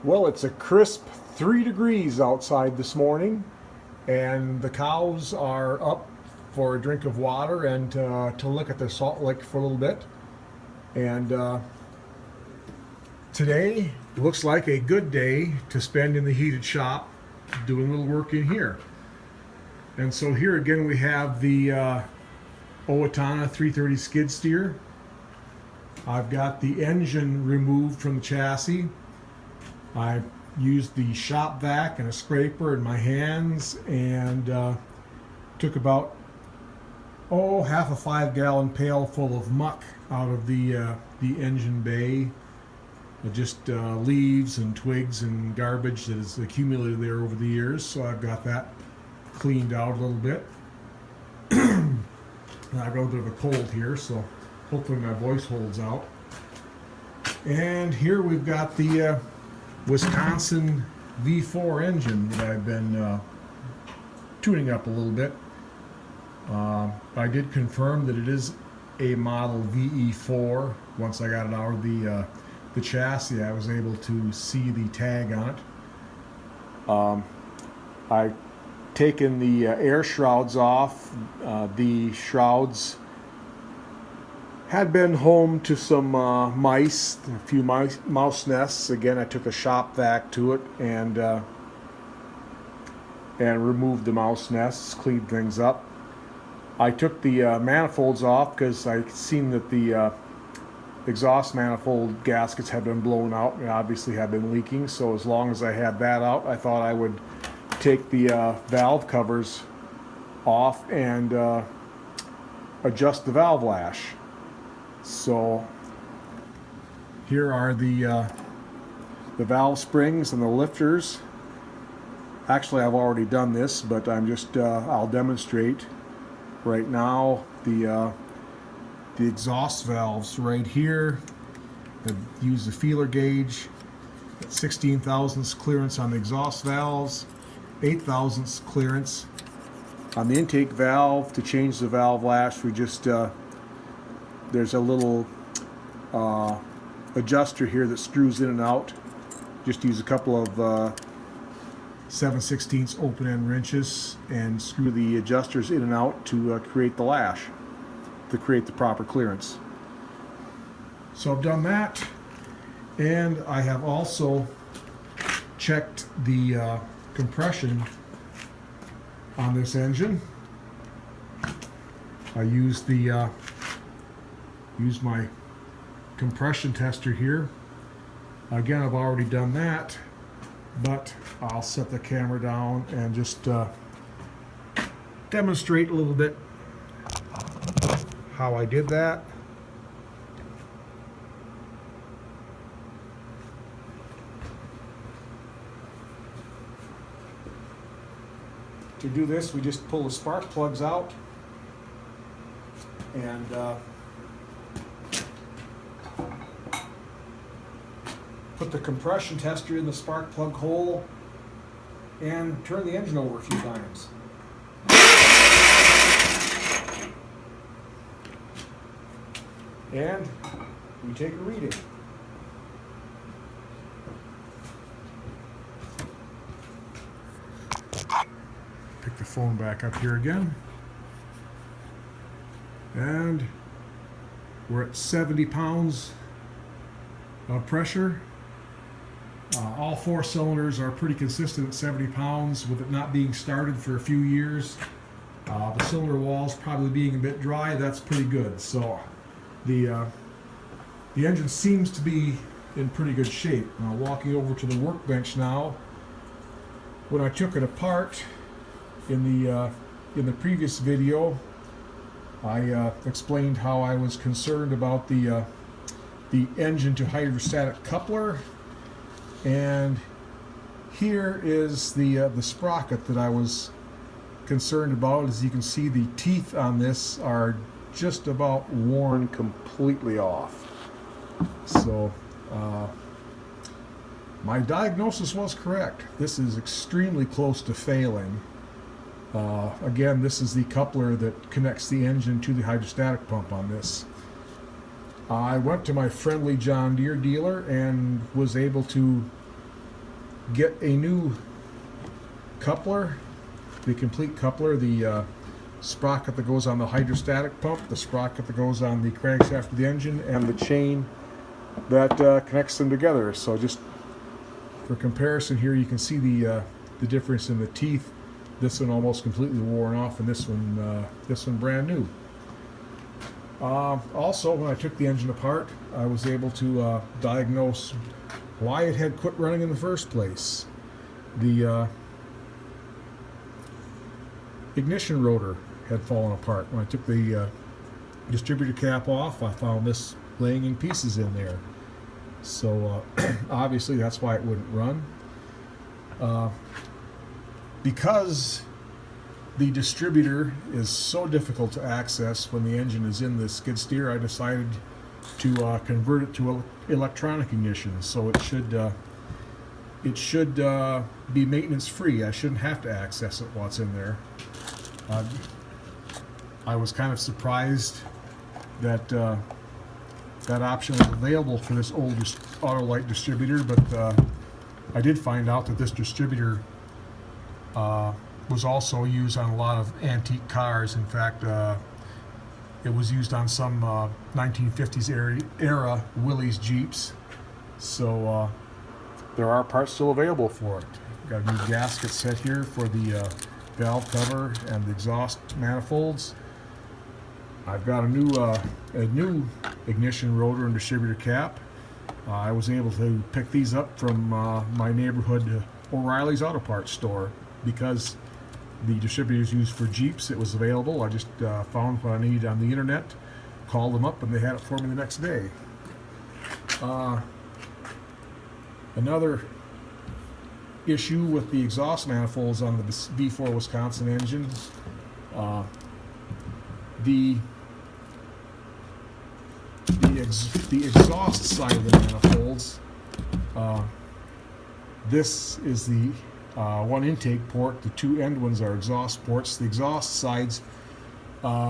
Well, it's a crisp 3 degrees outside this morning, and the cows are up for a drink of water and to look at the salt lick for a little bit. And today looks like a good day to spend in the heated shop doing a little work in here. And so here again we have the Owatonna 330 skid steer. I've got the engine removed from the chassis. I used the shop vac and a scraper in my hands and took about half a 5-gallon pail full of muck out of the engine bay. Just leaves and twigs and garbage that has accumulated there over the years. So I've got that cleaned out a little bit. I've got a bit of a cold here, so hopefully my voice holds out. And here we've got the Wisconsin VE4 engine that I've been tuning up a little bit. I did confirm that it is a model VE4. Once I got it out of the chassis, I was able to see the tag on it. I've taken the air shrouds off. The shrouds had been home to some mice, a few mouse nests. Again, I took a shop vac to it and removed the mouse nests, cleaned things up. I took the manifolds off because I seen that the exhaust manifold gaskets had been blown out and obviously had been leaking. So as long as I had that out, I thought I would take the valve covers off and adjust the valve lash. So here are the valve springs and the lifters. Actually, I've already done this, but I'm just I'll demonstrate right now. The exhaust valves right here. I've used the feeler gauge at 16 thousandths clearance on the exhaust valves, 8 thousandths clearance on the intake valve. To change the valve lash, we just there's a little adjuster here that screws in and out. Just use a couple of 7/16 open end wrenches and screw the adjusters in and out to create the lash, to create the proper clearance. So I've done that, and I have also checked the compression on this engine. I used my compression tester here. Again, I've already done that, but I'll set the camera down and just demonstrate a little bit how I did that. To do this, we just pull the spark plugs out and put the compression tester in the spark plug hole and turn the engine over a few times. And we take a reading. Pick the phone back up here again. And we're at 70 pounds of pressure. All 4 cylinders are pretty consistent at 70 pounds, with it not being started for a few years. The cylinder walls probably being a bit dry. That's pretty good. So the engine seems to be in pretty good shape. Walking over to the workbench now. When I took it apart in the previous video, I explained how I was concerned about the engine to hydrostatic coupler, and here is the sprocket that I was concerned about. As you can see, the teeth on this are just about worn completely off. So my diagnosis was correct. This is extremely close to failing. Again, this is the coupler that connects the engine to the hydrostatic pump on this. I went to my friendly John Deere dealer and was able to get a new coupler, the complete coupler, the sprocket that goes on the hydrostatic pump, the sprocket that goes on the crankshaft of the engine, and the chain that connects them together. So just for comparison here, you can see the difference in the teeth. This one almost completely worn off, and this one brand new. Also, when I took the engine apart, I was able to diagnose why it had quit running in the first place. The ignition rotor had fallen apart. When I took the distributor cap off, I found this laying in pieces in there. So obviously that's why it wouldn't run. Because the distributor is so difficult to access when the engine is in the skid steer, I decided to convert it to electronic ignition. So it should be maintenance free. I shouldn't have to access it while it's in there. I was kind of surprised that that option was available for this old Autolite distributor, but I did find out that this distributor was also used on a lot of antique cars. In fact, it was used on some 1950s era Willys Jeeps. So there are parts still available for it. Got a new gasket set here for the valve cover and the exhaust manifolds. I've got a new ignition rotor and distributor cap. I was able to pick these up from my neighborhood O'Reilly's Auto Parts store. Because the distributors used for Jeeps, it was available. I just found what I needed on the internet, called them up, and they had it for me the next day. Another issue with the exhaust manifolds on the V4 Wisconsin engine, the exhaust side of the manifolds, this is the one intake port. The two end ones are exhaust ports. The exhaust sides,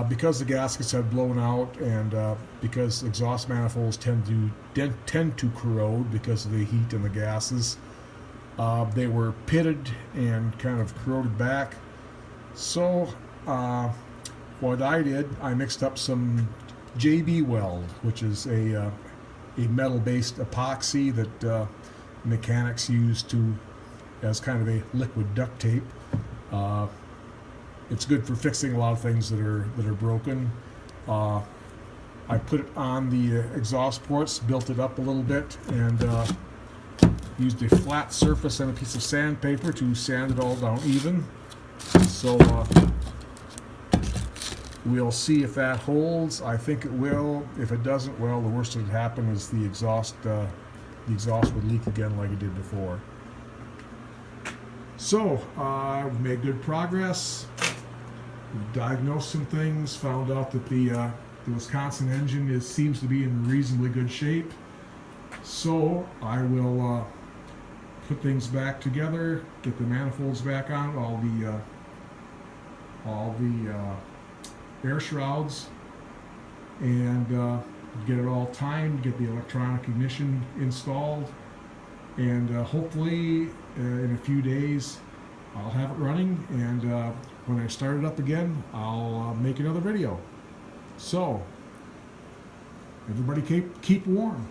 because the gaskets have blown out and because exhaust manifolds tend to corrode because of the heat and the gases, they were pitted and kind of corroded back. So what I did, I mixed up some JB Weld, which is a metal-based epoxy that mechanics use as kind of a liquid duct tape. It's good for fixing a lot of things that are broken. I put it on the exhaust ports, built it up a little bit, and used a flat surface and a piece of sandpaper to sand it all down even. So we'll see if that holds. I think it will. If it doesn't, well, the worst that would happen is the exhaust would leak again like it did before. So we've made good progress. We've diagnosed some things, found out that the Wisconsin engine seems to be in reasonably good shape. So I will put things back together, get the manifolds back on, all the air shrouds, and get it all timed, get the electronic ignition installed, and hopefully in a few days I'll have it running, and when I start it up again, I'll make another video. So everybody keep warm.